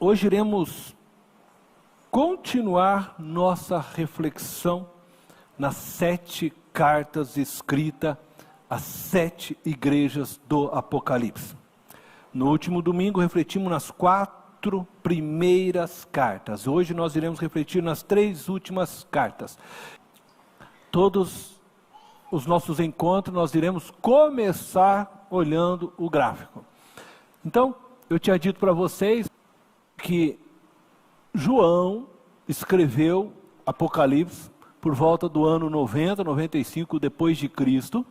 Hoje iremos continuar nossa reflexão nas 7 cartas escritas às 7 igrejas do Apocalipse. No último domingo refletimos nas 4 primeiras cartas. Hoje nós iremos refletir nas 3 últimas cartas. Todos os nossos encontros nós iremos começar olhando o gráfico. Então, eu tinha dito para vocês que João escreveu Apocalipse por volta do ano 90, 95 depois de Cristo.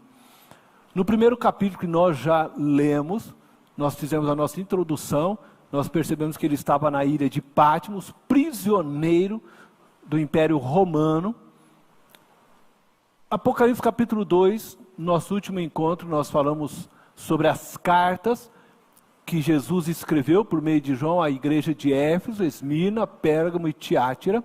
No primeiro capítulo que nós já lemos, nós fizemos a nossa introdução, nós percebemos que ele estava na ilha de Patmos, prisioneiro do Império Romano. Apocalipse capítulo 2, nosso último encontro, nós falamos sobre as cartas que Jesus escreveu por meio de João à igreja de Éfeso, Esmirna, Pérgamo e Tiátira.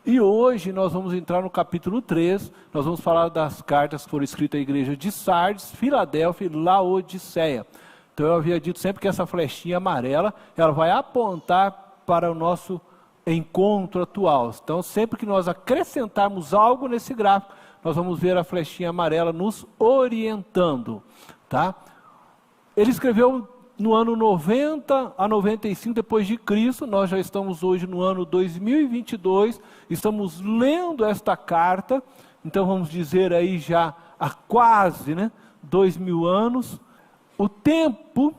E hoje nós vamos entrar no capítulo 3, nós vamos falar das cartas que foram escritas à igreja de Sardes, Filadélfia e Laodiceia. Então eu havia dito sempre que essa flechinha amarela, ela vai apontar para o nosso encontro atual. Então sempre que nós acrescentarmos algo nesse gráfico, nós vamos ver a flechinha amarela nos orientando, tá? Ele escreveu no ano 90 a 95 depois de Cristo, nós já estamos hoje no ano 2022, estamos lendo esta carta, então vamos dizer aí já há quase 2000 anos, o tempo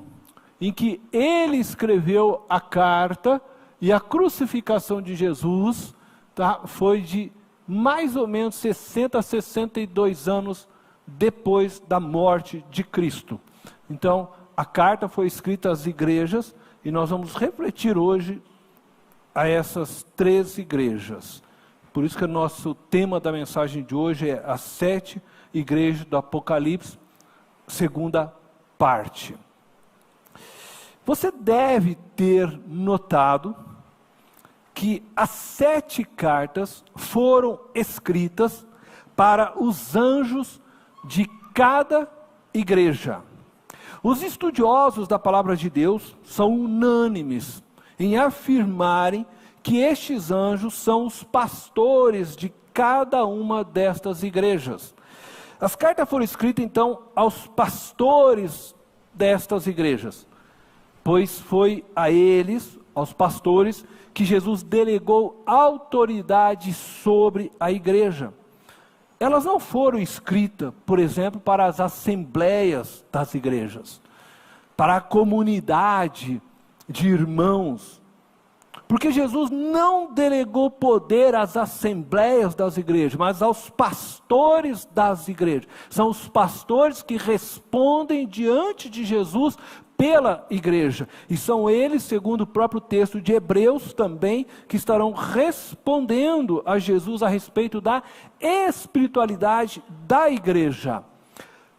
em que ele escreveu a carta e a crucificação de Jesus, tá, foi de mais ou menos 60 a 62 anos depois da morte de Cristo. Então, a carta foi escrita às igrejas e nós vamos refletir hoje a essas 3 igrejas. Por isso que o nosso tema da mensagem de hoje é as 7 igrejas do Apocalipse, segunda parte. Você deve ter notado que as 7 cartas foram escritas para os anjos de cada igreja. Os estudiosos da palavra de Deus são unânimes em afirmarem que estes anjos são os pastores de cada uma destas igrejas. As cartas foram escritas então aos pastores destas igrejas, pois foi a eles, aos pastores, que Jesus delegou autoridade sobre a igreja. Elas não foram escritas, por exemplo, para as assembleias das igrejas, para a comunidade de irmãos, porque Jesus não delegou poder às assembleias das igrejas, mas aos pastores das igrejas. São os pastores que respondem diante de Jesus pela igreja, e são eles, segundo o próprio texto de Hebreus também, que estarão respondendo a Jesus a respeito da espiritualidade da igreja.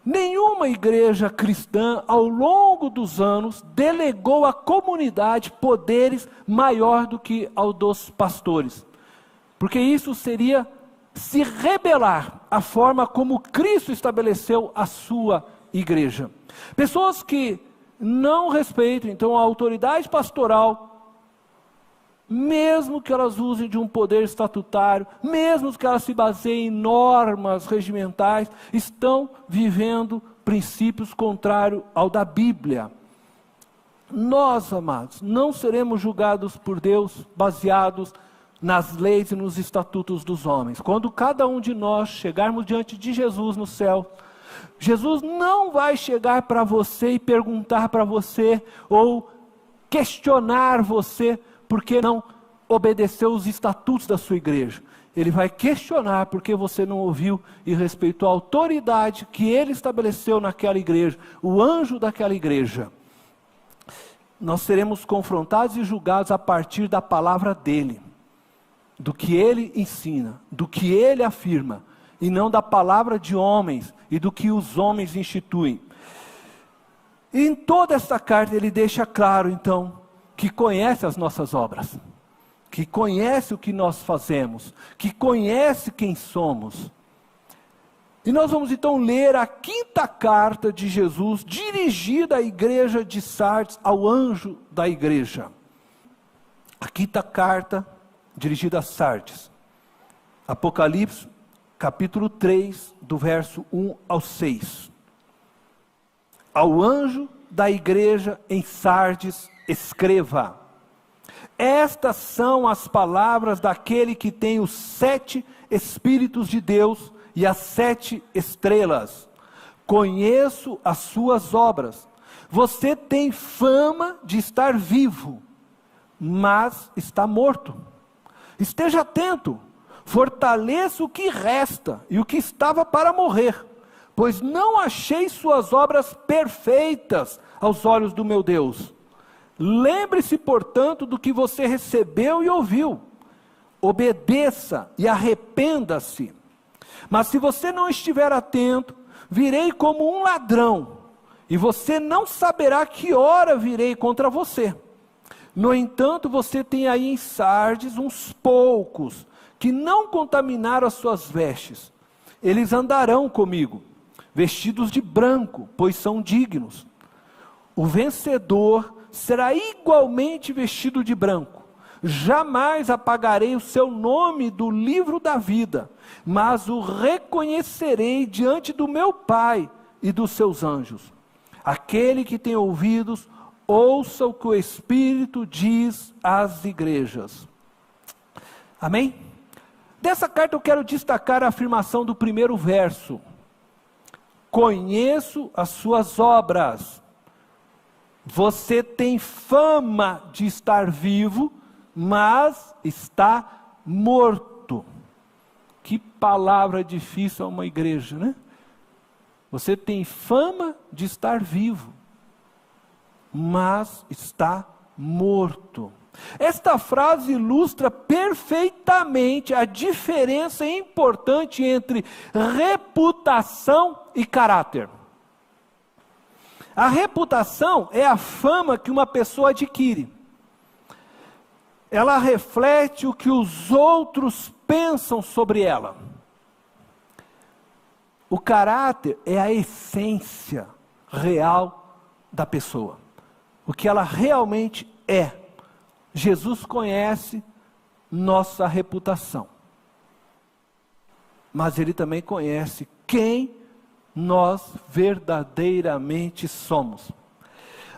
Nenhuma igreja cristã, ao longo dos anos, delegou à comunidade poderes maior do que ao dos pastores, porque isso seria se rebelar à forma como Cristo estabeleceu a sua igreja. Pessoas que não respeitam então a autoridade pastoral, mesmo que elas usem de um poder estatutário, mesmo que elas se baseiem em normas regimentais, estão vivendo princípios contrários ao da Bíblia. Nós, amados, não seremos julgados por Deus baseados nas leis e nos estatutos dos homens. Quando cada um de nós chegarmos diante de Jesus no céu, Jesus não vai chegar para você e perguntar para você, ou questionar você, porque não obedeceu os estatutos da sua igreja. Ele vai questionar porque você não ouviu e respeitou a autoridade que ele estabeleceu naquela igreja, o anjo daquela igreja. Nós seremos confrontados e julgados a partir da palavra dele, do que ele ensina, do que ele afirma, e não da palavra de homens e do que os homens instituem. E em toda esta carta ele deixa claro então que conhece as nossas obras, que conhece o que nós fazemos, que conhece quem somos. E nós vamos então ler a 5ª carta de Jesus, dirigida à igreja de Sardes, ao anjo da igreja. A quinta carta dirigida a Sardes. Apocalipse, capítulo 3, do verso 1 ao 6. Ao anjo da igreja em Sardes, escreva: estas são as palavras daquele que tem os 7 Espíritos de Deus e as 7 estrelas. Conheço as suas obras. Você tem fama de estar vivo, mas está morto. Esteja atento, fortaleça o que resta e o que estava para morrer, pois não achei suas obras perfeitas aos olhos do meu Deus. Lembre-se, portanto, do que você recebeu e ouviu. Obedeça e arrependa-se. Mas se você não estiver atento, virei como um ladrão, e você não saberá que hora virei contra você. No entanto, você tem aí em Sardes uns poucos, que não contaminaram as suas vestes. Eles andarão comigo, vestidos de branco, pois são dignos. O vencedor será igualmente vestido de branco. Jamais apagarei o seu nome do livro da vida, mas o reconhecerei diante do meu Pai e dos seus anjos. Aquele que tem ouvidos, ouça o que o Espírito diz às igrejas. Amém? Dessa carta eu quero destacar a afirmação do primeiro verso. Conheço as suas obras. Você tem fama de estar vivo, mas está morto. Que palavra difícil a uma igreja, né? Você tem fama de estar vivo, mas está morto. Esta frase ilustra perfeitamente a diferença importante entre reputação e caráter. A reputação é a fama que uma pessoa adquire. Ela reflete o que os outros pensam sobre ela. O caráter é a essência real da pessoa. O que ela realmente é. Jesus conhece nossa reputação. Mas Ele também conhece quem nós verdadeiramente somos.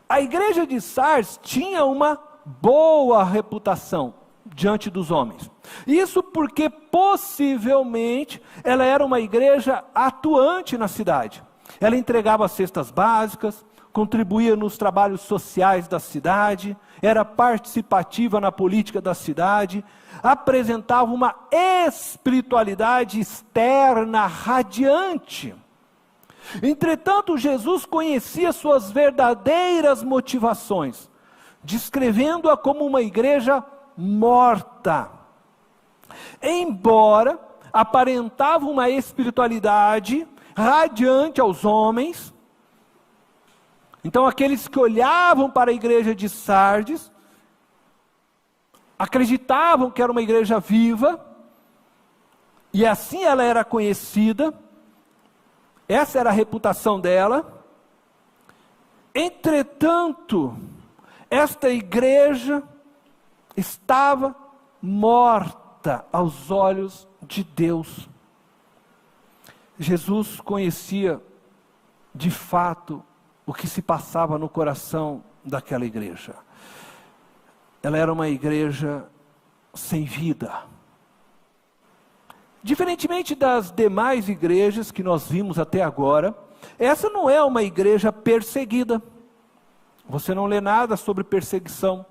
A igreja de Sardes tinha uma boa reputação diante dos homens. Isso porque possivelmente ela era uma igreja atuante na cidade. Ela entregava cestas básicas, contribuía nos trabalhos sociais da cidade, era participativa na política da cidade, apresentava uma espiritualidade externa radiante. Entretanto, Jesus conhecia suas verdadeiras motivações, descrevendo-a como uma igreja morta. Embora aparentava uma espiritualidade radiante aos homens, então aqueles que olhavam para a igreja de Sardes, acreditavam que era uma igreja viva, e assim ela era conhecida, essa era a reputação dela. Entretanto, esta igreja estava morta aos olhos de Deus. Jesus conhecia de fato o que se passava no coração daquela igreja. Ela era uma igreja sem vida. Diferentemente das demais igrejas que nós vimos até agora, essa não é uma igreja perseguida. Você não lê nada sobre perseguição.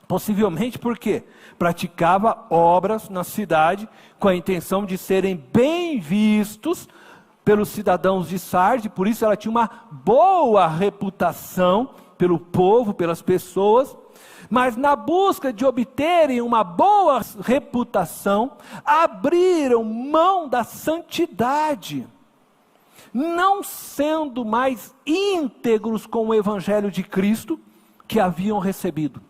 Possivelmente porque praticava obras na cidade com a intenção de serem bem vistos pelos cidadãos de Sardes, por isso ela tinha uma boa reputação pelo povo, pelas pessoas, mas na busca de obterem uma boa reputação, abriram mão da santidade, não sendo mais íntegros com o Evangelho de Cristo que haviam recebido.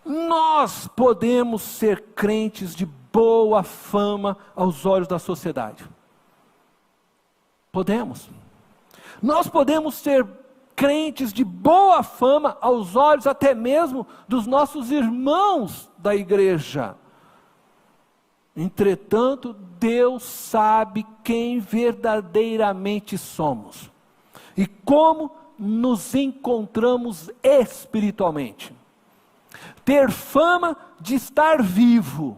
Nós podemos ser crentes de boa fama aos olhos da sociedade. Podemos. Nós podemos ser crentes de boa fama aos olhos até mesmo dos nossos irmãos da igreja. Entretanto, Deus sabe quem verdadeiramente somos e como nos encontramos espiritualmente. Ter fama de estar vivo,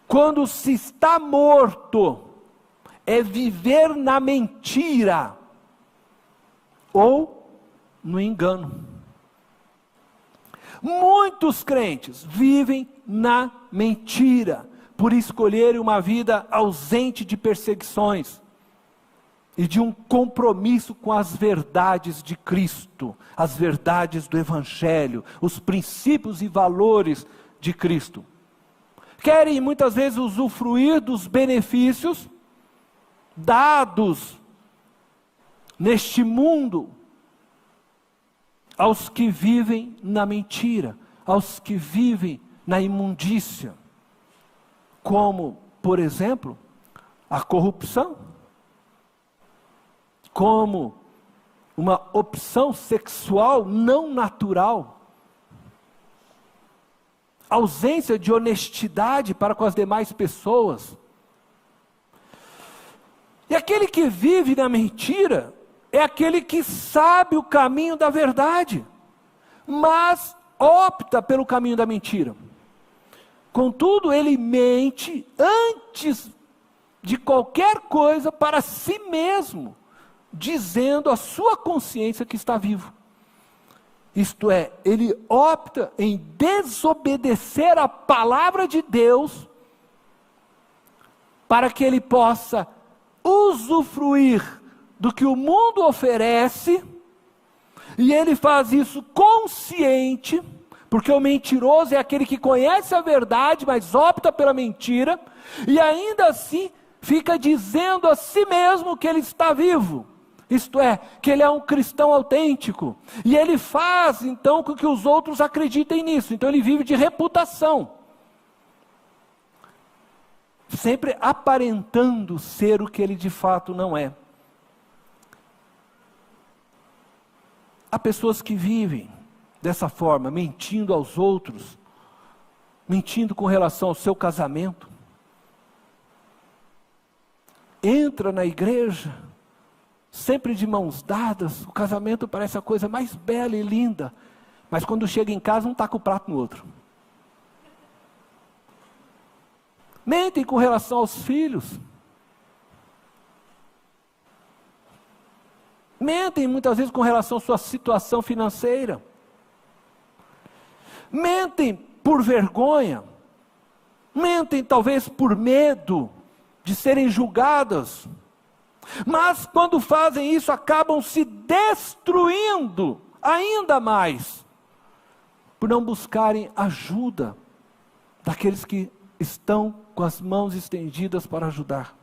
quando se está morto, é viver na mentira ou no engano. Muitos crentes vivem na mentira, por escolherem uma vida ausente de perseguições e de um compromisso com as verdades de Cristo, as verdades do Evangelho, os princípios e valores de Cristo. Querem muitas vezes usufruir dos benefícios dados neste mundo aos que vivem na mentira, aos que vivem na imundícia, como, por exemplo, a corrupção, como uma opção sexual não natural, ausência de honestidade para com as demais pessoas. E aquele que vive na mentira é aquele que sabe o caminho da verdade, mas opta pelo caminho da mentira. Contudo, ele mente antes de qualquer coisa para si mesmo, dizendo à sua consciência que está vivo. Isto é, ele opta em desobedecer a palavra de Deus para que ele possa usufruir do que o mundo oferece, e ele faz isso consciente, porque o mentiroso é aquele que conhece a verdade, mas opta pela mentira, e ainda assim fica dizendo a si mesmo que ele está vivo, isto é, que ele é um cristão autêntico, e ele faz então com que os outros acreditem nisso, então ele vive de reputação, sempre aparentando ser o que ele de fato não é. Há pessoas que vivem dessa forma, mentindo aos outros, mentindo com relação ao seu casamento. Entra na igreja, sempre de mãos dadas, o casamento parece a coisa mais bela e linda, mas quando chega em casa um taca o prato no outro. Mentem com relação aos filhos. Mentem muitas vezes com relação à sua situação financeira. Mentem por vergonha. Mentem talvez por medo de serem julgadas. Mas quando fazem isso, acabam se destruindo ainda mais, por não buscarem ajuda daqueles que estão com as mãos estendidas para ajudar.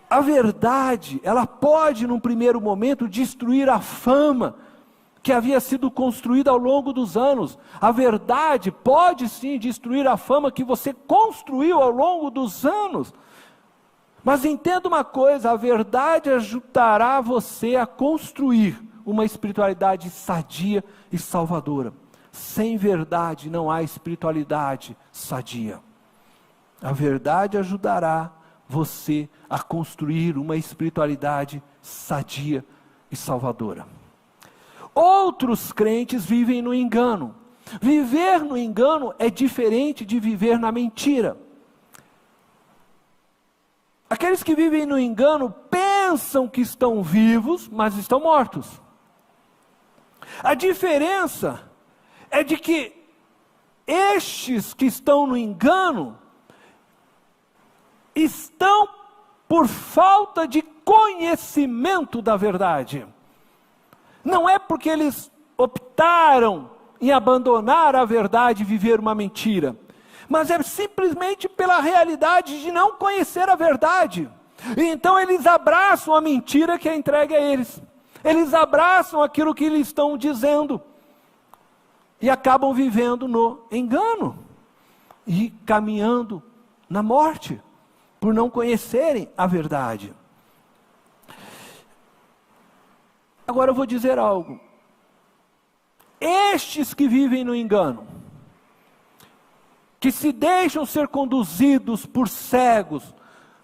A verdade, ela pode num primeiro momento destruir a fama que havia sido construída ao longo dos anos. A verdade pode sim destruir a fama que você construiu ao longo dos anos. Mas entenda uma coisa, a verdade ajudará você a construir uma espiritualidade sadia e salvadora. Sem verdade não há espiritualidade sadia. A verdade ajudará você a construir uma espiritualidade sadia e salvadora. Outros crentes vivem no engano. Viver no engano é diferente de viver na mentira. Aqueles que vivem no engano pensam que estão vivos, mas estão mortos. A diferença é de que estes que estão no engano estão por falta de conhecimento da verdade. Não é porque eles optaram em abandonar a verdade e viver uma mentira, mas é simplesmente pela realidade de não conhecer a verdade. E então eles abraçam a mentira que é entregue a eles. Eles abraçam aquilo que eles estão dizendo e acabam vivendo no engano e caminhando na morte, por não conhecerem a verdade. Agora eu vou dizer algo. Estes que vivem no engano, que se deixam ser conduzidos por cegos,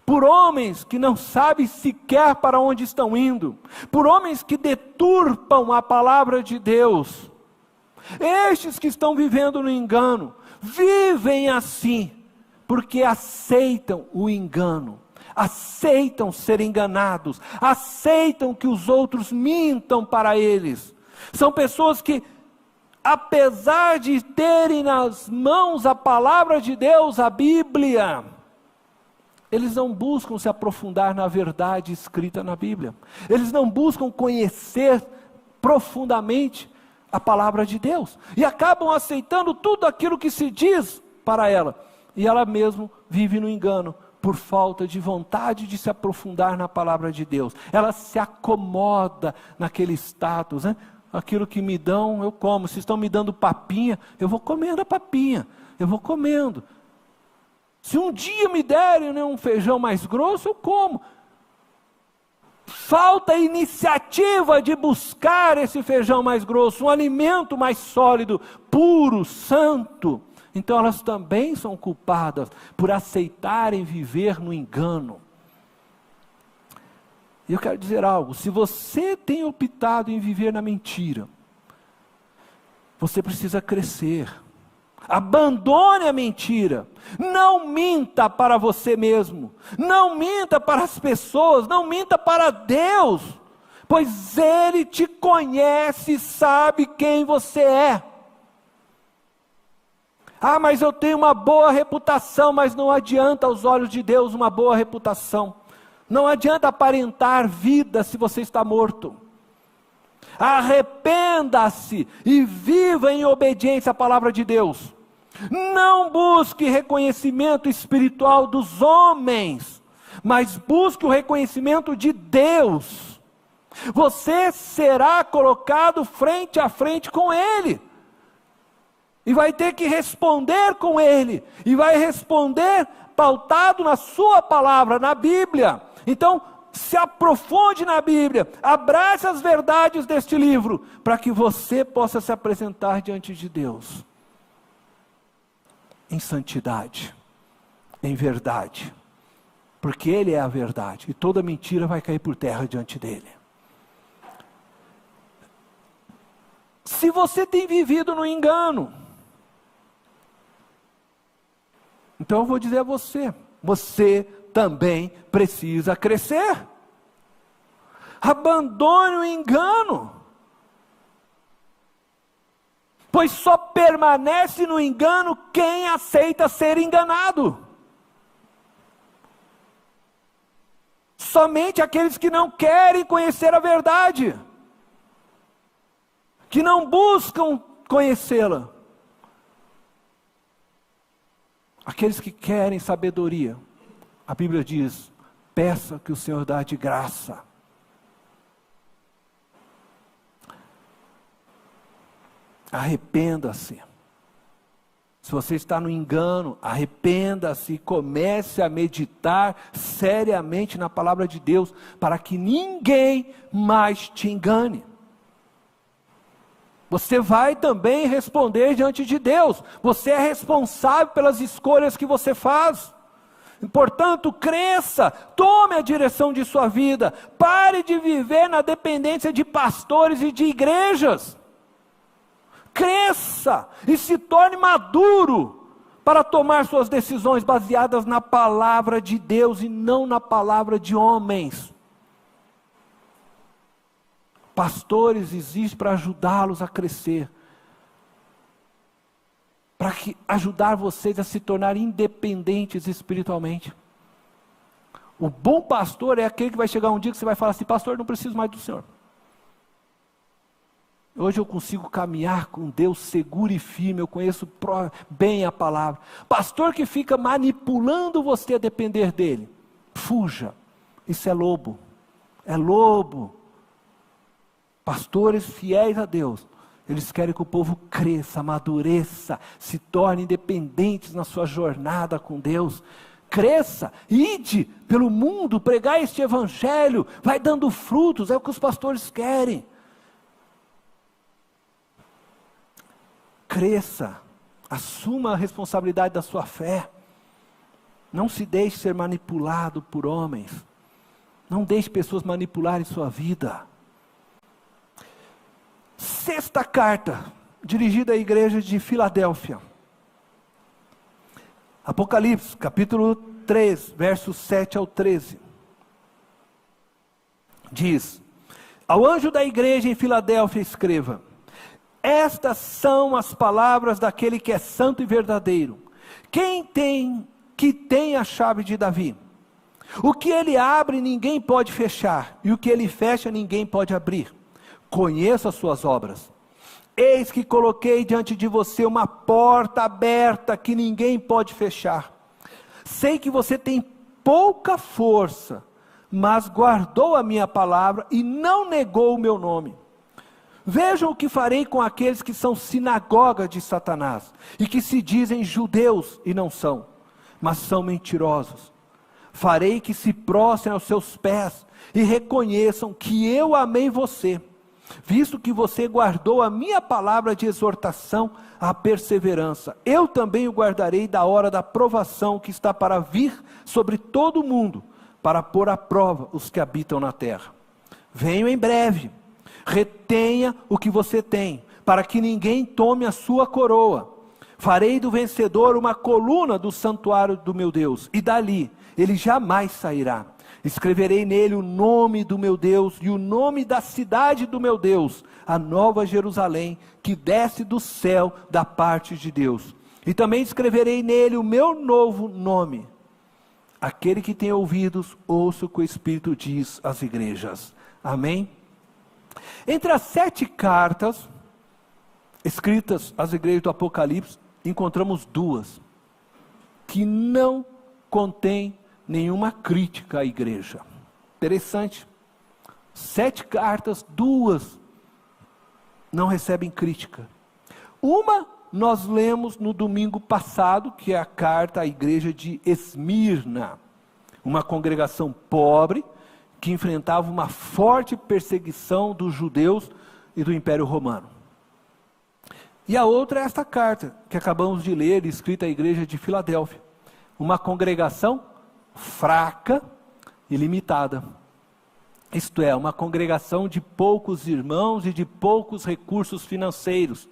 por homens que não sabem sequer para onde estão indo, por homens que deturpam a palavra de Deus, estes que estão vivendo no engano, vivem assim, porque aceitam o engano, aceitam ser enganados, aceitam que os outros mintam para eles. São pessoas que, apesar de terem nas mãos a palavra de Deus, a Bíblia, eles não buscam se aprofundar na verdade escrita na Bíblia. Eles não buscam conhecer profundamente a palavra de Deus. E acabam aceitando tudo aquilo que se diz para ela. E ela mesma vive no engano, por falta de vontade de se aprofundar na palavra de Deus. Ela se acomoda naquele status, né? Aquilo que me dão, eu como. Se estão me dando papinha, eu vou comendo a papinha. Eu vou comendo. Se um dia me derem, né, um feijão mais grosso, eu como. Falta iniciativa de buscar esse feijão mais grosso, um alimento mais sólido, puro, santo. Então elas também são culpadas por aceitarem viver no engano. E eu quero dizer algo: se você tem optado em viver na mentira, você precisa crescer. Abandone a mentira. Não minta para você mesmo. Não minta para as pessoas. Não minta para Deus. Pois Ele te conhece e sabe quem você é. Ah, mas eu tenho uma boa reputação. Mas não adianta aos olhos de Deus uma boa reputação. Não adianta aparentar vida se você está morto. Arrependa-se e viva em obediência à palavra de Deus. Não busque reconhecimento espiritual dos homens, mas busque o reconhecimento de Deus. Você será colocado frente a frente com Ele, e vai ter que responder com Ele, e vai responder pautado na sua palavra, na Bíblia. Então, se aprofunde na Bíblia, abrace as verdades deste livro, para que você possa se apresentar diante de Deus em santidade, em verdade, porque Ele é a verdade, e toda mentira vai cair por terra diante dEle. Se você tem vivido no engano, então eu vou dizer a você, você também precisa crescer. Abandone o engano, pois só permanece no engano quem aceita ser enganado. Somente aqueles que não querem conhecer a verdade, que não buscam conhecê-la, aqueles que querem sabedoria, a Bíblia diz: peça que o Senhor dá de graça. Arrependa-se. Se você está no engano, arrependa-se e comece a meditar seriamente na palavra de Deus, para que ninguém mais te engane. Você vai também responder diante de Deus. Você é responsável pelas escolhas que você faz. Portanto, cresça, tome a direção de sua vida, pare de viver na dependência de pastores e de igrejas. Cresça e se torne maduro para tomar suas decisões baseadas na palavra de Deus e não na palavra de homens. Pastores existem para ajudá-los a crescer, para ajudar vocês a se tornar independentes espiritualmente. O bom pastor é aquele que vai chegar um dia que você vai falar assim: pastor, não preciso mais do Senhor. Hoje eu consigo caminhar com Deus seguro e firme, eu conheço bem a palavra. Pastor que fica manipulando você a depender dele, fuja, isso é lobo, é lobo. Pastores fiéis a Deus, eles querem que o povo cresça, amadureça, se torne independentes na sua jornada com Deus. Cresça, ide pelo mundo, pregar este evangelho, vai dando frutos, é o que os pastores querem. cresça, assuma a responsabilidade da sua fé. Não se deixe ser manipulado por homens. Não deixe pessoas manipularem sua vida. Sexta carta, dirigida à igreja de Filadélfia. Apocalipse, capítulo 3, versos 7 ao 13. Diz: ao anjo da igreja em Filadélfia escreva: estas são as palavras daquele que é santo e verdadeiro, que tem a chave de Davi. O que ele abre ninguém pode fechar, e o que ele fecha ninguém pode abrir. Conheço as suas obras. Eis que coloquei diante de você uma porta aberta que ninguém pode fechar. Sei que você tem pouca força, mas guardou a minha palavra e não negou o meu nome. Vejam o que farei com aqueles que são sinagoga de Satanás, e que se dizem judeus e não são, mas são mentirosos. Farei que se prostrem aos seus pés e reconheçam que eu amei você, visto que você guardou a minha palavra de exortação à perseverança. Eu também o guardarei da hora da provação que está para vir sobre todo o mundo, para pôr à prova os que habitam na terra. Venho em breve. Retenha o que você tem, para que ninguém tome a sua coroa. Farei do vencedor uma coluna do santuário do meu Deus, e dali ele jamais sairá. Escreverei nele o nome do meu Deus e o nome da cidade do meu Deus, a nova Jerusalém, que desce do céu da parte de Deus. E também escreverei nele o meu novo nome. Aquele que tem ouvidos, ouça o que o Espírito diz às igrejas. Amém? Entre as 7 cartas escritas às igrejas do Apocalipse, encontramos 2 que não contêm nenhuma crítica à igreja. Interessante. 7 cartas, 2 não recebem crítica. Uma nós lemos no domingo passado, que é a carta à igreja de Esmirna, uma congregação pobre, que enfrentava uma forte perseguição dos judeus e do Império Romano. E a outra é esta carta, que acabamos de ler, escrita à igreja de Filadélfia, uma congregação fraca e limitada. Isto é, uma congregação de poucos irmãos e de poucos recursos financeiros,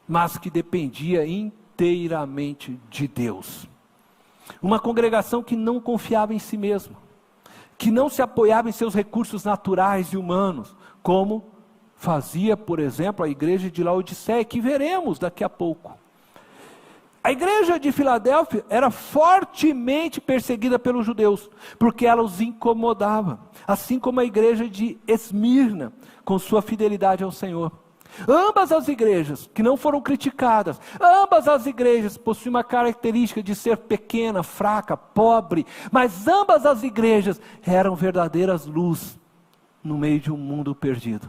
mas que dependia inteiramente de Deus. Uma congregação que não confiava em si mesma, que não se apoiava em seus recursos naturais e humanos, como fazia, por exemplo, a igreja de Laodiceia, que veremos daqui a pouco. A igreja de Filadélfia era fortemente perseguida pelos judeus, porque ela os incomodava, assim como a igreja de Esmirna, com sua fidelidade ao Senhor. Ambas as igrejas, que não foram criticadas, ambas as igrejas possuem uma característica de ser pequena, fraca, pobre, mas ambas as igrejas eram verdadeiras luz no meio de um mundo perdido.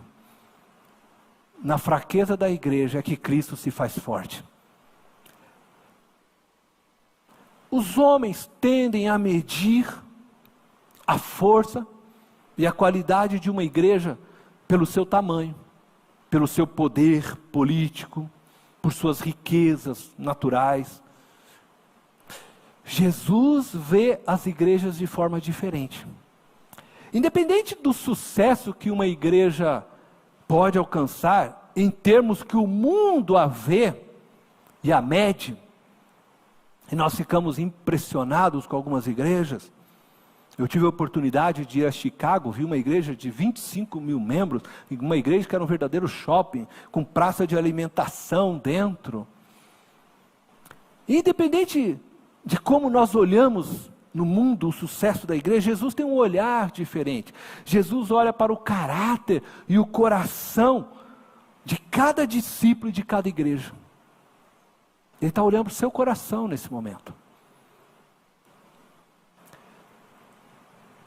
Na fraqueza da igreja é que Cristo se faz forte. Os homens tendem a medir a força e a qualidade de uma igreja pelo seu tamanho, pelo seu poder político, por suas riquezas naturais. Jesus vê as igrejas de forma diferente. Independente do sucesso que uma igreja pode alcançar, em termos que o mundo a vê e a mede, e nós ficamos impressionados com algumas igrejas. Eu tive a oportunidade de ir a Chicago, vi uma igreja de 25 mil membros, uma igreja que era um verdadeiro shopping, com praça de alimentação dentro. Independente de como nós olhamos no mundo o sucesso da igreja, Jesus tem um olhar diferente. Jesus olha para o caráter e o coração de cada discípulo e de cada igreja. Ele está olhando para o seu coração nesse momento.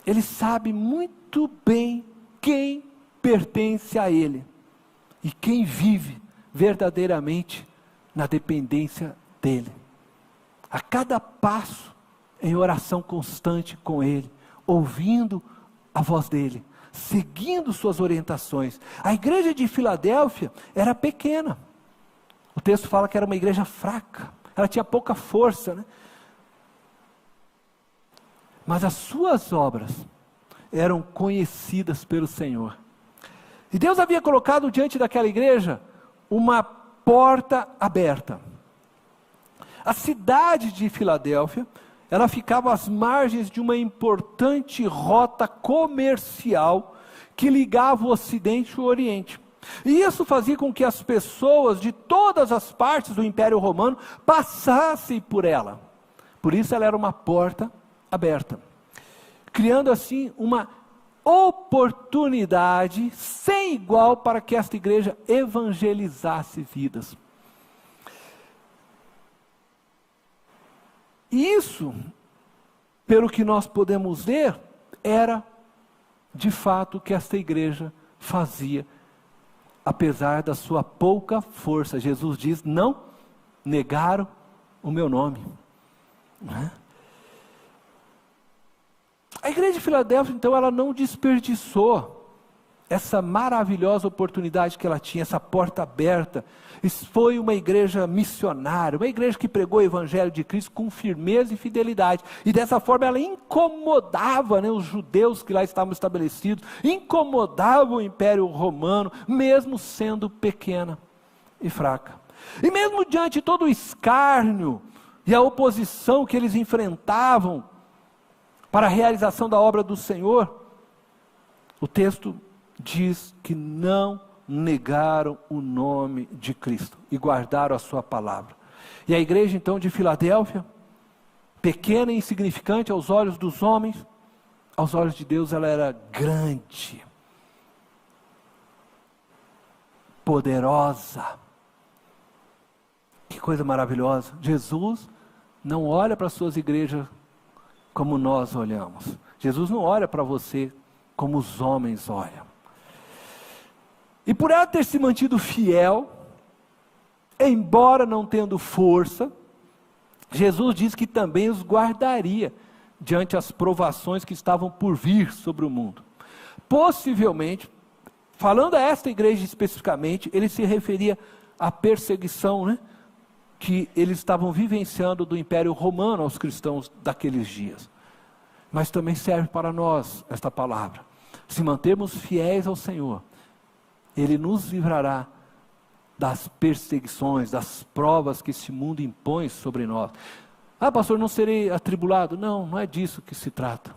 Ele sabe muito bem quem pertence a Ele e quem vive verdadeiramente na dependência dEle. A cada passo em oração constante com Ele, ouvindo a voz dEle, seguindo suas orientações. A igreja de Filadélfia era pequena, O texto fala que era uma igreja fraca, ela tinha pouca força, né? Mas as suas obras eram conhecidas pelo Senhor. E Deus havia colocado diante daquela igreja uma porta aberta. A cidade de Filadélfia, ela ficava às margens de uma importante rota comercial que ligava o Ocidente e o Oriente. E isso fazia com que as pessoas de todas as partes do Império Romano passassem por ela. Por isso ela era uma porta aberta, criando assim uma oportunidade sem igual para que esta igreja evangelizasse vidas. E isso, pelo que nós podemos ver, era de fato o que esta igreja fazia, apesar da sua pouca força. Jesus diz: não negaram o meu nome. A igreja de Filadélfia, então, ela não desperdiçou essa maravilhosa oportunidade que ela tinha, essa porta aberta. Isso foi uma igreja missionária, uma igreja que pregou o evangelho de Cristo com firmeza e fidelidade, e dessa forma ela incomodava, né, os judeus que lá estavam estabelecidos, incomodava o Império Romano, mesmo sendo pequena e fraca. E mesmo diante de todo o escárnio e a oposição que eles enfrentavam para a realização da obra do Senhor, o texto diz que não negaram o nome de Cristo e guardaram a sua palavra. E a igreja então de Filadélfia, pequena e insignificante aos olhos dos homens, aos olhos de Deus ela era grande, poderosa. Que coisa maravilhosa. Jesus não olha para as suas igrejas como nós olhamos. Jesus não olha para você como os homens olham. E por ela ter se mantido fiel, embora não tendo força, Jesus diz que também os guardaria diante as provações que estavam por vir sobre o mundo. Possivelmente, falando a esta igreja especificamente, ele se referia à perseguição, né, que eles estavam vivenciando do Império Romano aos cristãos daqueles dias. Mas também serve para nós esta palavra. Se mantermos fiéis ao Senhor, Ele nos livrará das perseguições, das provas que esse mundo impõe sobre nós. Ah, pastor, não serei atribulado? Não, não é disso que se trata.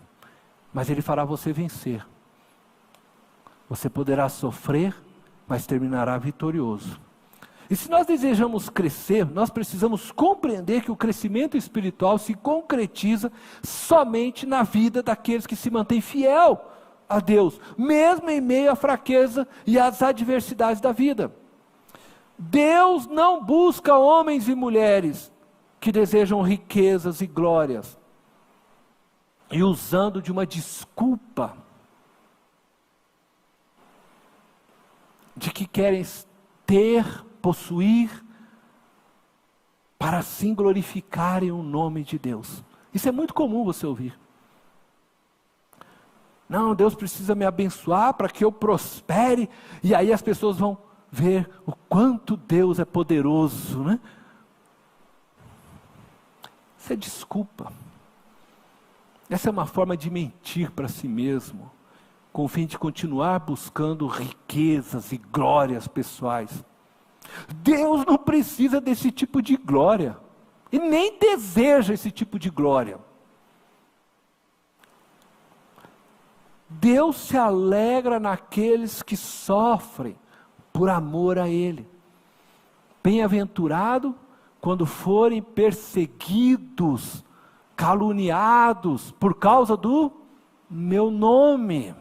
Mas Ele fará você vencer. Você poderá sofrer, mas terminará vitorioso. E se nós desejamos crescer, nós precisamos compreender que o crescimento espiritual se concretiza somente na vida daqueles que se mantêm fiel a Deus, mesmo em meio à fraqueza e às adversidades da vida. Deus não busca homens e mulheres que desejam riquezas e glórias, e usando de uma desculpa de que querem ter, possuir, para assim glorificarem o nome de Deus. Isso é muito comum você ouvir. Não, Deus precisa me abençoar para que eu prospere, e aí as pessoas vão ver o quanto Deus é poderoso, né? Isso é desculpa. Essa é uma forma de mentir para si mesmo, com o fim de continuar buscando riquezas e glórias pessoais. Deus não precisa desse tipo de glória, e nem deseja esse tipo de glória. Deus se alegra naqueles que sofrem por amor a Ele. Bem-aventurado quando forem perseguidos, caluniados por causa do meu nome.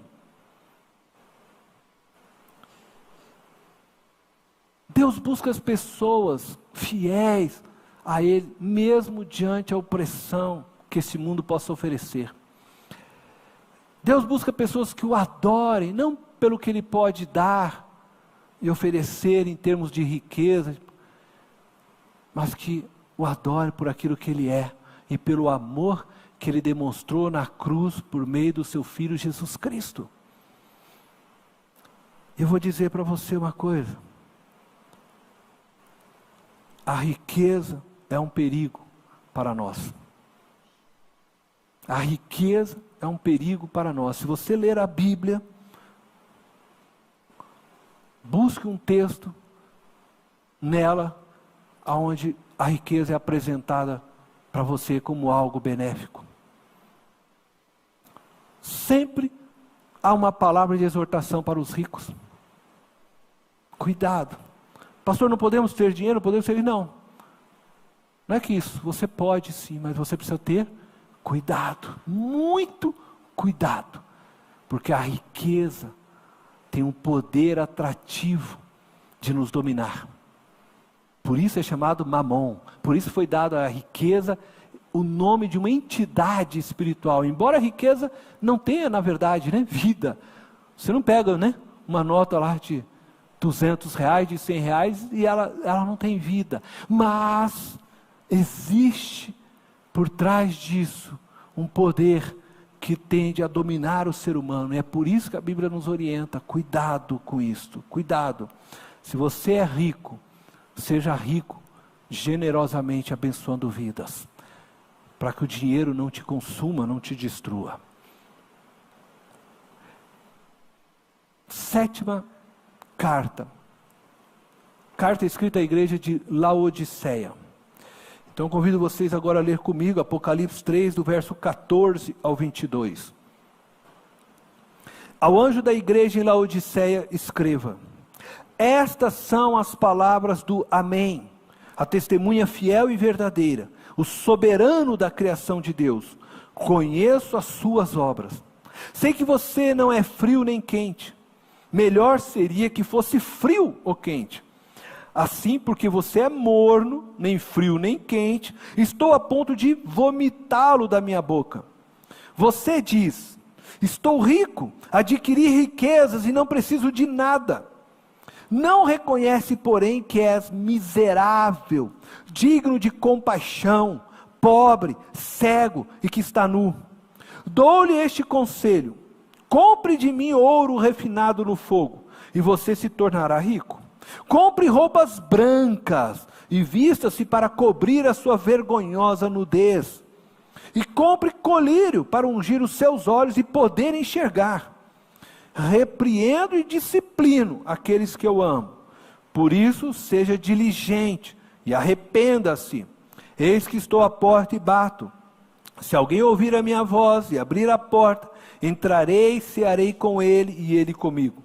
Deus busca as pessoas fiéis a Ele, mesmo diante a opressão que esse mundo possa oferecer. Deus busca pessoas que o adorem, não pelo que Ele pode dar e oferecer em termos de riqueza, mas que o adorem por aquilo que Ele é, e pelo amor que Ele demonstrou na cruz por meio do Seu Filho Jesus Cristo. Eu vou dizer para você uma coisa. a riqueza é um perigo para nós. A riqueza é um perigo para nós. Se você ler a Bíblia, busque um texto nela, onde a riqueza é apresentada para você como algo benéfico. Sempre há uma palavra de exortação para os ricos. Cuidado. Pastor, não podemos ter dinheiro? Não podemos ter... Não. Não é que isso. Você pode sim, mas você precisa ter cuidado. Muito cuidado. Porque a riqueza tem um poder atrativo de nos dominar. Por isso é chamado Mamon. Por isso foi dado à riqueza o nome de uma entidade espiritual. Embora a riqueza não tenha, na verdade, vida. Você não pega, uma nota lá de R$200, de R$100 e ela não tem vida. Mas existe por trás disso um poder que tende a dominar o ser humano. E é por isso que a Bíblia nos orienta. Cuidado com isto. Cuidado. Se você é rico, seja rico generosamente abençoando vidas, para que o dinheiro não te consuma, não te destrua. 7ª carta escrita à igreja de Laodiceia. Então convido vocês agora a ler comigo Apocalipse 3, do verso 14 ao 22. Ao anjo da igreja em Laodiceia escreva: estas são as palavras do Amém, a testemunha fiel e verdadeira, o soberano da criação de Deus. Conheço as suas obras. Sei que você não é frio nem quente. Melhor seria que fosse frio ou quente. Assim, porque você é morno, nem frio nem quente, estou a ponto de vomitá-lo da minha boca. Você diz: estou rico, adquiri riquezas e não preciso de nada. Não reconhece, porém, que és miserável, digno de compaixão, pobre, cego e que está nu. Dou-lhe este conselho: compre de mim ouro refinado no fogo, e você se tornará rico. Compre roupas brancas, e vista-se para cobrir a sua vergonhosa nudez. E compre colírio para ungir os seus olhos e poder enxergar. Repreendo e disciplino aqueles que eu amo. Por isso, seja diligente e arrependa-se. Eis que estou à porta e bato. Se alguém ouvir a minha voz e abrir a porta, entrarei e cearei com ele e ele comigo.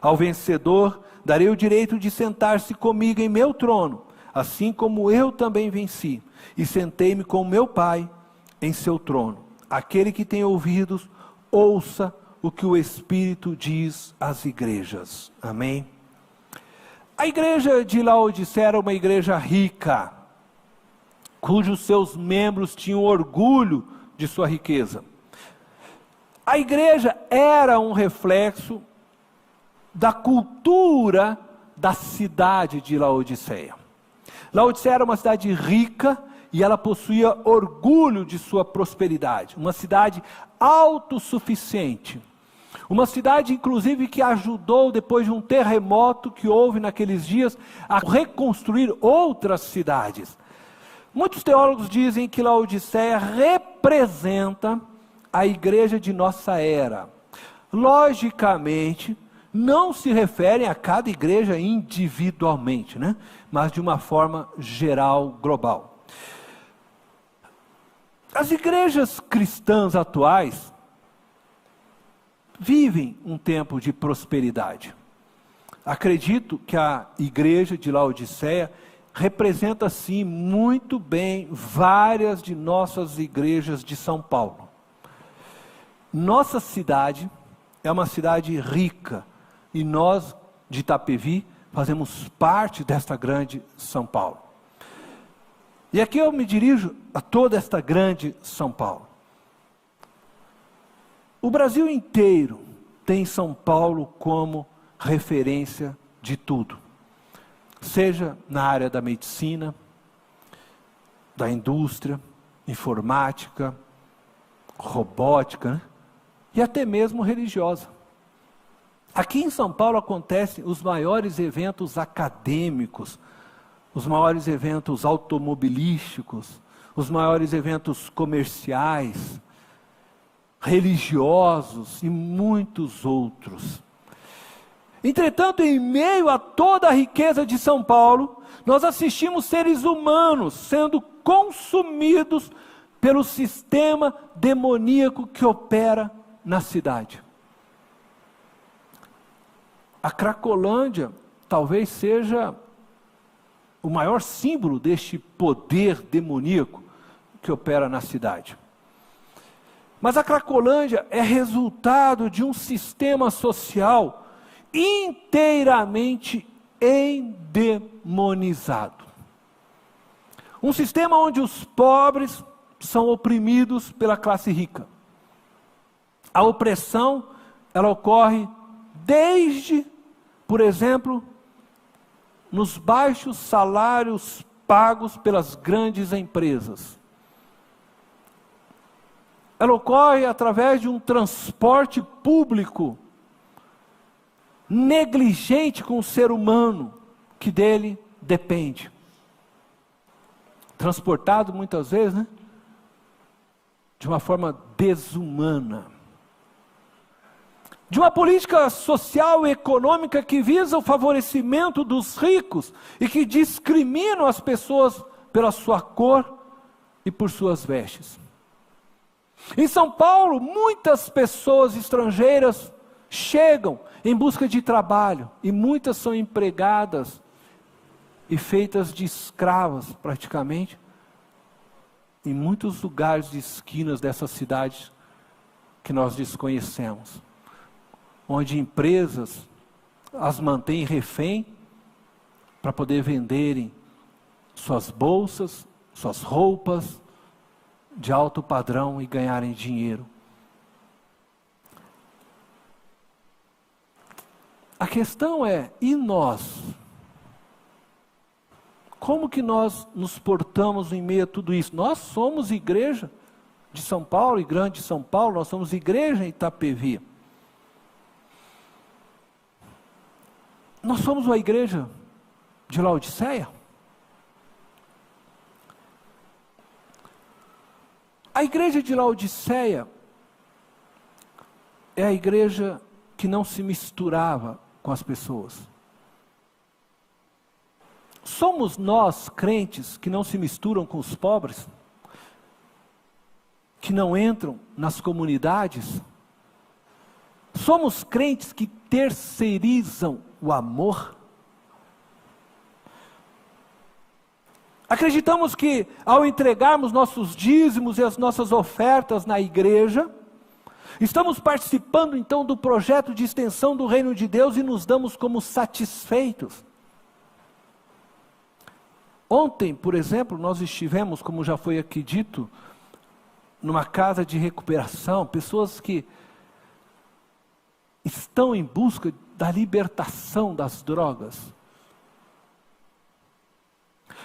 Ao vencedor, darei o direito de sentar-se comigo em meu trono, assim como eu também venci, e sentei-me com meu Pai em seu trono. Aquele que tem ouvidos, ouça o que o Espírito diz às igrejas. Amém? A igreja de Laodiceia era uma igreja rica, cujos seus membros tinham orgulho de sua riqueza. A igreja era um reflexo da cultura da cidade de Laodiceia. Laodiceia era uma cidade rica e ela possuía orgulho de sua prosperidade. Uma cidade autossuficiente. Uma cidade, inclusive, que ajudou, depois de um terremoto que houve naqueles dias, a reconstruir outras cidades. Muitos teólogos dizem que Laodiceia representa a igreja de nossa era. Logicamente, não se referem a cada igreja individualmente, mas de uma forma geral, global. As igrejas cristãs atuais vivem um tempo de prosperidade. Acredito que a igreja de Laodiceia representa sim muito bem várias de nossas igrejas de São Paulo. Nossa cidade é uma cidade rica e nós de Itapevi fazemos parte desta grande São Paulo. E aqui eu me dirijo a toda esta grande São Paulo. O Brasil inteiro tem São Paulo como referência de tudo. Seja na área da medicina, da indústria, informática, robótica, e até mesmo religiosa. Aqui em São Paulo acontecem os maiores eventos acadêmicos os maiores eventos automobilísticos, os maiores eventos comerciais, religiosos e muitos outros. Entretanto, em meio a toda a riqueza de São Paulo, nós assistimos seres humanos sendo consumidos pelo sistema demoníaco que opera na cidade. A Cracolândia talvez seja o maior símbolo deste poder demoníaco que opera na cidade. Mas a Cracolândia é resultado de um sistema social inteiramente endemonizado. Um sistema onde os pobres são oprimidos pela classe rica. A opressão, ela ocorre desde, por exemplo, nos baixos salários pagos pelas grandes empresas. Ela ocorre através de um transporte público negligente com o ser humano que dele depende. Transportado muitas vezes, né? De uma forma desumana. De uma política social e econômica que visa o favorecimento dos ricos e que discriminam as pessoas pela sua cor e por suas vestes. Em São Paulo, muitas pessoas estrangeiras chegam em busca de trabalho, e muitas são empregadas e feitas de escravas, praticamente, em muitos lugares de esquinas dessas cidades que nós desconhecemos, onde empresas as mantêm refém para poder venderem suas bolsas, suas roupas de alto padrão e ganharem dinheiro. A questão é, e nós? Como que nós nos portamos em meio a tudo isso? Nós somos igreja de São Paulo, e grande de São Paulo, nós somos igreja em Itapevi. Nós somos uma igreja de Laodiceia? A igreja de Laodiceia é a igreja que não se misturava com as pessoas. Somos nós, crentes, que não se misturam com os pobres? Que não entram nas comunidades? Somos crentes que terceirizam o amor? Acreditamos que ao entregarmos nossos dízimos e as nossas ofertas na igreja, estamos participando então do projeto de extensão do reino de Deus e nos damos como satisfeitos. Ontem, por exemplo, nós estivemos, como já foi aqui dito, numa casa de recuperação, pessoas que estão em busca da libertação das drogas.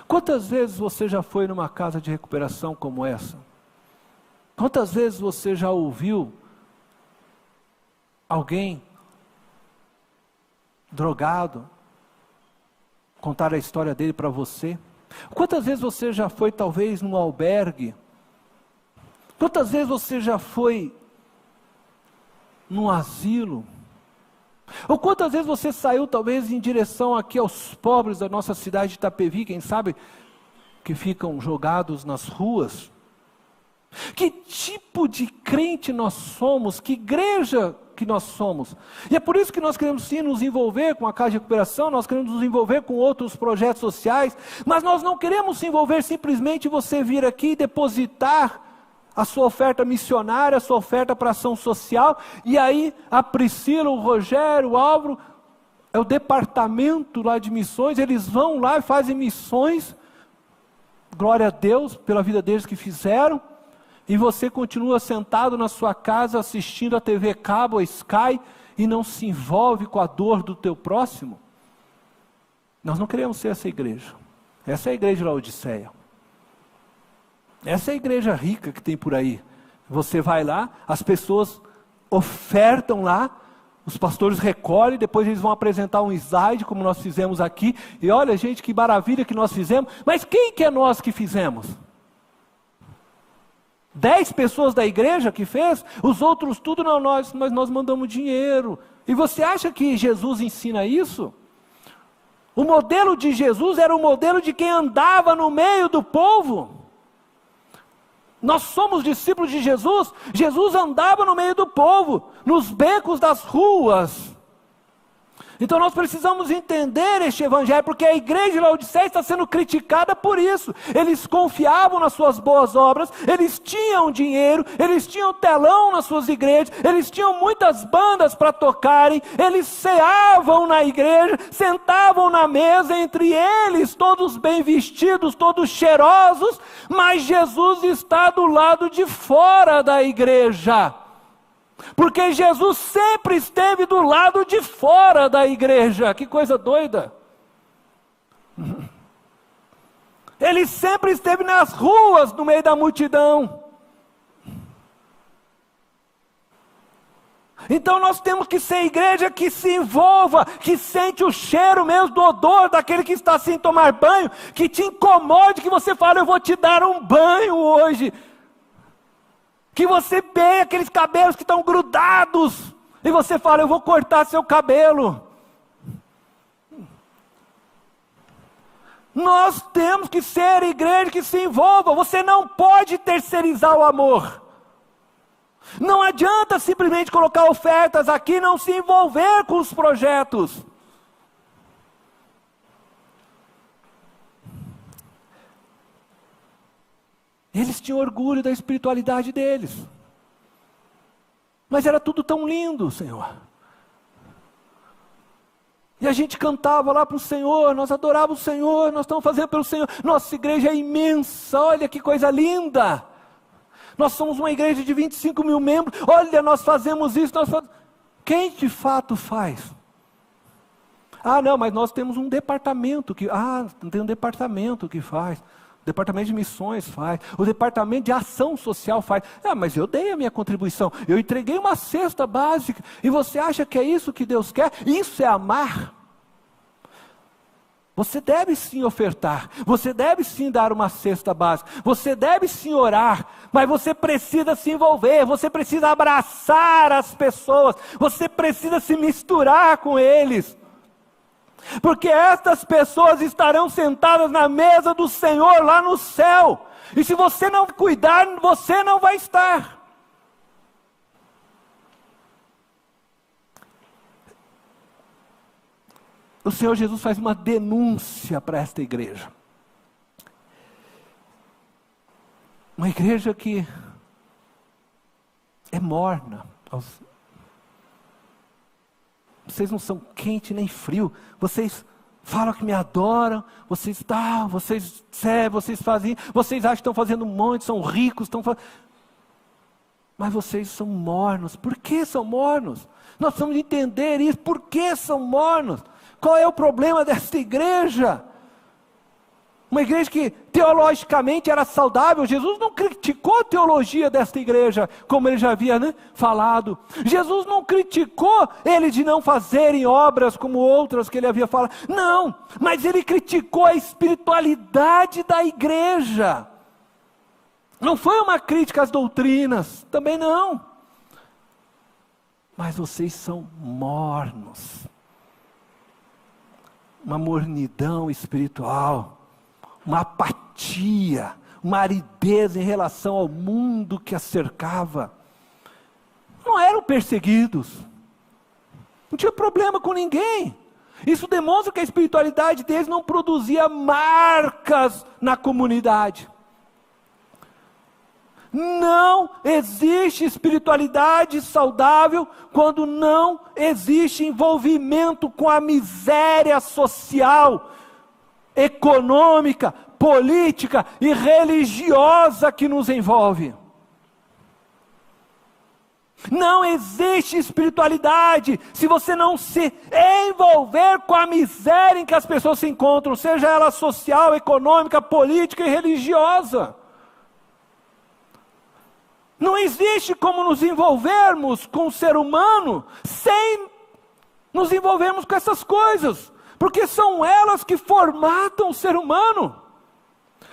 Quantas vezes você já foi numa casa de recuperação como essa? Quantas vezes você já ouviu alguém drogado contar a história dele para você? Quantas vezes você já foi talvez num albergue? Quantas vezes você já foi num asilo? Ou quantas vezes você saiu talvez em direção aqui aos pobres da nossa cidade de Itapevi, quem sabe, que ficam jogados nas ruas? Que tipo de crente nós somos? Que igreja que nós somos? E é por isso que nós queremos sim nos envolver com a Casa de Recuperação, nós queremos nos envolver com outros projetos sociais, mas nós não queremos se envolver simplesmente você vir aqui e depositar a sua oferta missionária, a sua oferta para ação social, e aí a Priscila, o Rogério, o Álvaro, é o departamento lá de missões, eles vão lá e fazem missões, glória a Deus pela vida deles que fizeram, e você continua sentado na sua casa assistindo a TV Cabo, a Sky, e não se envolve com a dor do teu próximo? Nós não queremos ser essa igreja. Essa é a igreja de Laodiceia. Essa é a igreja rica que tem por aí. Você vai lá, as pessoas ofertam lá, Os pastores recolhem, depois eles vão apresentar um slide, como nós fizemos aqui, e olha, gente, que maravilha que nós fizemos, mas quem que é nós que fizemos? 10 pessoas da igreja que fez, os outros tudo não, mas nós mandamos dinheiro. E você acha que Jesus ensina isso? O modelo de Jesus era o modelo de quem andava no meio do povo. Nós somos discípulos de Jesus. Jesus andava no meio do povo, nos becos das ruas. Então nós precisamos entender este evangelho, porque a igreja de Laodiceia está sendo criticada por isso. Eles confiavam nas suas boas obras, eles tinham dinheiro, eles tinham telão nas suas igrejas, eles tinham muitas bandas para tocarem, eles ceavam na igreja, sentavam na mesa, entre eles todos bem vestidos, todos cheirosos, mas Jesus está do lado de fora da igreja. Porque Jesus sempre esteve do lado de fora da igreja. Que coisa doida. Ele sempre esteve nas ruas, no meio da multidão. Então nós temos que ser igreja que se envolva, que sente o cheiro mesmo do odor daquele que está sem tomar banho, que te incomode, que você fala, eu vou te dar um banho hoje. Que você vê aqueles cabelos que estão grudados, e você fala, eu vou cortar seu cabelo. Nós temos que ser igreja que se envolva. Você não pode terceirizar o amor. Não adianta simplesmente colocar ofertas aqui e não se envolver com os projetos. Eles tinham orgulho da espiritualidade deles. Mas era tudo tão lindo, Senhor. E a gente cantava lá para o Senhor, nós adorávamos o Senhor, nós estamos fazendo pelo Senhor. Nossa igreja é imensa, olha que coisa linda. Nós somos uma igreja de 25 mil membros, olha, nós fazemos isso, Quem de fato faz? Ah, não, mas nós temos um departamento que... tem um departamento que faz. O departamento de missões faz, o departamento de ação social faz. Mas eu dei a minha contribuição, eu entreguei uma cesta básica, e você acha que é isso que Deus quer? Isso é amar? Você deve sim ofertar, você deve sim dar uma cesta básica, você deve sim orar, mas você precisa se envolver, você precisa abraçar as pessoas, você precisa se misturar com eles. Porque estas pessoas estarão sentadas na mesa do Senhor lá no céu. E se você não cuidar, você não vai estar. O Senhor Jesus faz uma denúncia para esta igreja. Uma igreja que é morna. Vocês não são quente nem frio, vocês falam que me adoram, vocês servem, vocês fazem, vocês acham que estão fazendo um monte, são ricos, mas vocês são mornos. Por que são mornos? Nós precisamos entender isso, por que são mornos? Qual é o problema desta igreja? Uma igreja que teologicamente era saudável. Jesus não criticou a teologia desta igreja, como ele já havia falado. Jesus não criticou eles de não fazerem obras como outras que ele havia falado. Não, mas ele criticou a espiritualidade da igreja. Não foi uma crítica às doutrinas, também não. Mas vocês são mornos. Uma mornidão espiritual. Uma apatia, uma aridez em relação ao mundo que a cercava. Não eram perseguidos, não tinha problema com ninguém. Isso demonstra que a espiritualidade deles não produzia marcas na comunidade. Não existe espiritualidade saudável quando não existe envolvimento com a miséria social, econômica, política e religiosa que nos envolve. Não existe espiritualidade se você não se envolver com a miséria em que as pessoas se encontram, seja ela social, econômica, política e religiosa. Não existe como nos envolvermos com o ser humano sem nos envolvermos com essas coisas, porque são elas que formatam o ser humano.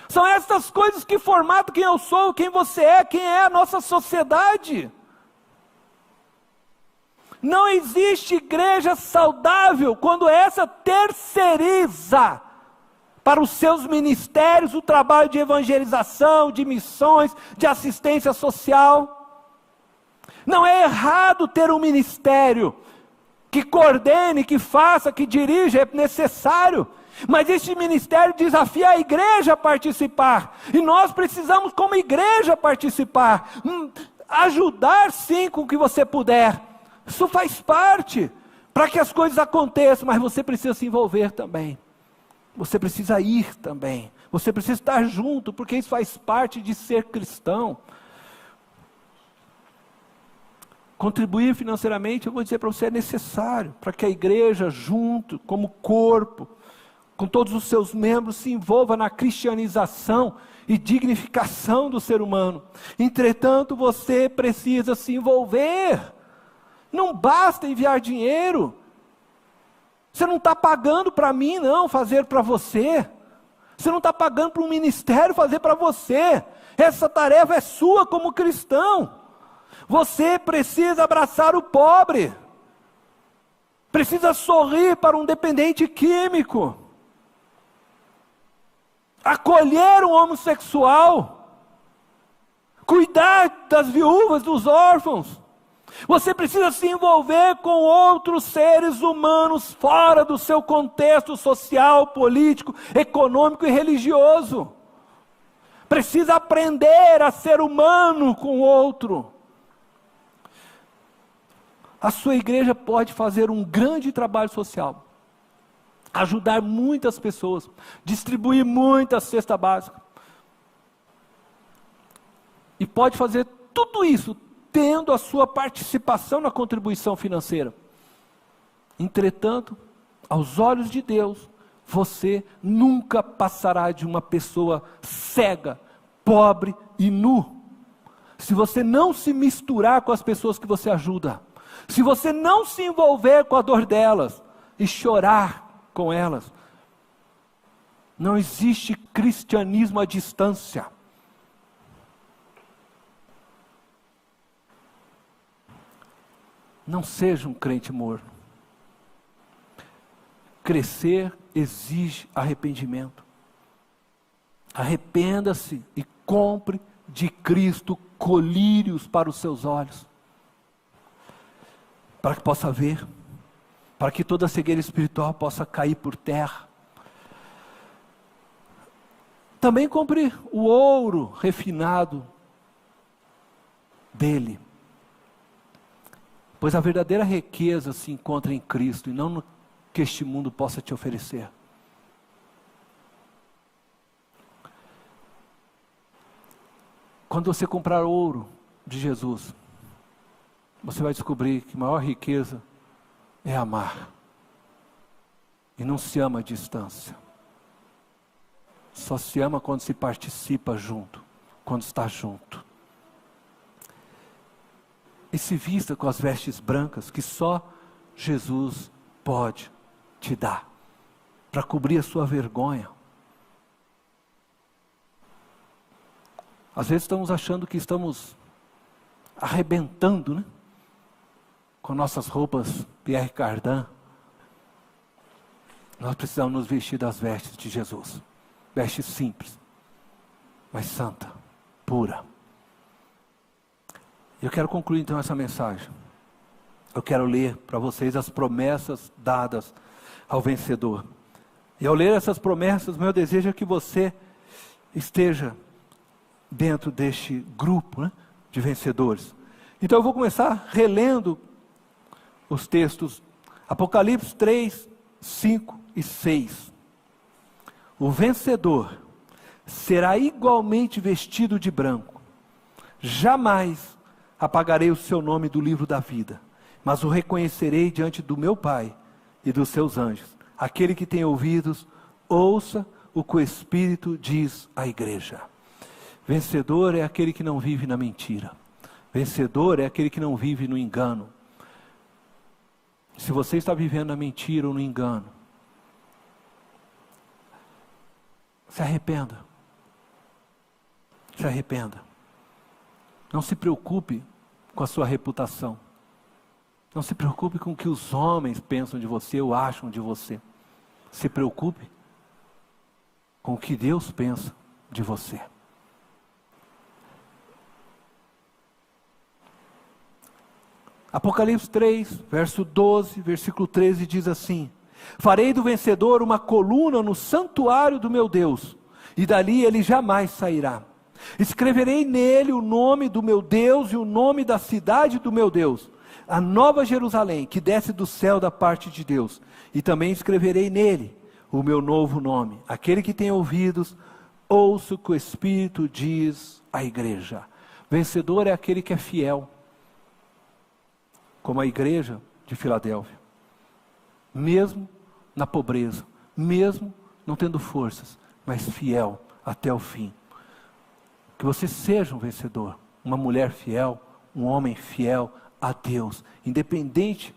São essas coisas que formatam quem eu sou, quem você é, quem é a nossa sociedade. Não existe igreja saudável quando essa terceiriza para os seus ministérios o trabalho de evangelização, de missões, de assistência social. Não é errado ter um ministério que coordene, que faça, que dirija, é necessário. Mas este ministério desafia a igreja a participar. E nós precisamos, como igreja, participar. Ajudar sim com o que você puder. Isso faz parte para que as coisas aconteçam, mas você precisa se envolver também. Você precisa ir também. Você precisa estar junto, porque isso faz parte de ser cristão. Contribuir financeiramente, eu vou dizer para você, é necessário, para que a igreja junto, como corpo, com todos os seus membros, se envolva na cristianização e dignificação do ser humano. Entretanto, você precisa se envolver. Não basta enviar dinheiro. Você não está pagando para mim, não, fazer para você. Você não está pagando para um ministério fazer para você. Essa tarefa é sua como cristão. Você precisa abraçar o pobre. Precisa sorrir para um dependente químico. Acolher um homossexual. Cuidar das viúvas, dos órfãos. Você precisa se envolver com outros seres humanos fora do seu contexto social, político, econômico e religioso. Precisa aprender a ser humano com o outro. A sua igreja pode fazer um grande trabalho social, ajudar muitas pessoas, distribuir muita cesta básica. E pode fazer tudo isso tendo a sua participação na contribuição financeira. Entretanto, aos olhos de Deus, você nunca passará de uma pessoa cega, pobre e nu. Se você não se misturar com as pessoas que você ajuda, se você não se envolver com a dor delas e chorar com elas, não existe cristianismo à distância. Não seja um crente morno. Crescer exige arrependimento. Arrependa-se e compre de Cristo colírios para os seus olhos, para que possa ver, para que toda cegueira espiritual possa cair por terra. Também compre o ouro refinado dele, pois a verdadeira riqueza se encontra em Cristo e não no que este mundo possa te oferecer. Quando você comprar ouro de Jesus, você vai descobrir que a maior riqueza é amar. E não se ama à distância. Só se ama quando se participa junto, quando está junto. E se vista com as vestes brancas que só Jesus pode te dar, para cobrir a sua vergonha. Às vezes estamos achando que estamos arrebentando, né? Com nossas roupas Pierre Cardin. Nós precisamos nos vestir das vestes de Jesus. Vestes simples, mas santa, pura. Eu quero concluir então essa mensagem. Eu quero ler para vocês as promessas dadas ao vencedor. E ao ler essas promessas, meu desejo é que você esteja dentro deste grupo, né, de vencedores. Então eu vou começar relendo os textos, Apocalipse 3, 5 e 6. O vencedor será igualmente vestido de branco. Jamais apagarei o seu nome do livro da vida, mas o reconhecerei diante do meu Pai e dos seus anjos. Aquele que tem ouvidos, ouça o que o Espírito diz à igreja. Vencedor é aquele que não vive na mentira. Vencedor é aquele que não vive no engano. Se você está vivendo na mentira ou no engano, se arrependa. Se arrependa. Não se preocupe com a sua reputação. Não se preocupe com o que os homens pensam de você ou acham de você. Se preocupe com o que Deus pensa de você. Apocalipse 3, verso 12, versículo 13 diz assim: farei do vencedor uma coluna no santuário do meu Deus, e dali ele jamais sairá. Escreverei nele o nome do meu Deus e o nome da cidade do meu Deus, a nova Jerusalém, que desce do céu da parte de Deus. E também escreverei nele o meu novo nome. Aquele que tem ouvidos, ouça o que o Espírito diz à igreja. Vencedor é aquele que é fiel, como a igreja de Filadélfia. Mesmo na pobreza, mesmo não tendo forças, mas fiel até o fim. Que você seja um vencedor, uma mulher fiel, um homem fiel a Deus, independente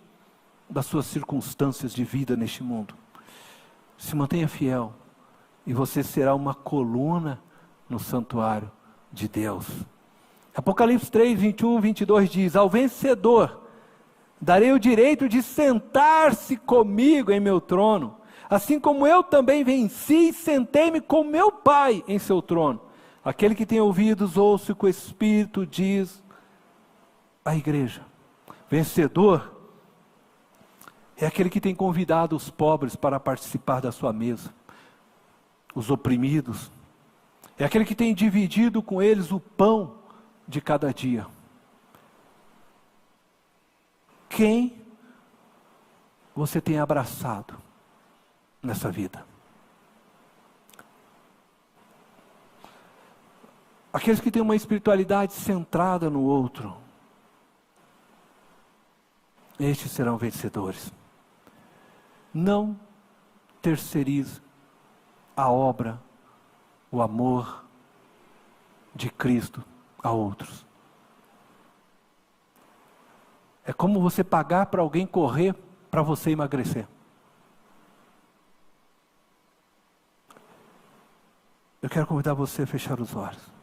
das suas circunstâncias de vida neste mundo. Se mantenha fiel, e você será uma coluna no santuário de Deus. Apocalipse 3, 21, 22 diz: ao vencedor darei o direito de sentar-se comigo em meu trono, assim como eu também venci e sentei-me com meu Pai em seu trono. Aquele que tem ouvidos, ouça o que o Espírito diz à igreja. Vencedor é aquele que tem convidado os pobres para participar da sua mesa, os oprimidos. É aquele que tem dividido com eles o pão de cada dia. Quem você tem abraçado nessa vida? Aqueles que têm uma espiritualidade centrada no outro, estes serão vencedores. Não terceirize a obra, o amor de Cristo a outros. É como você pagar para alguém correr para você emagrecer. Eu quero convidar você a fechar os olhos.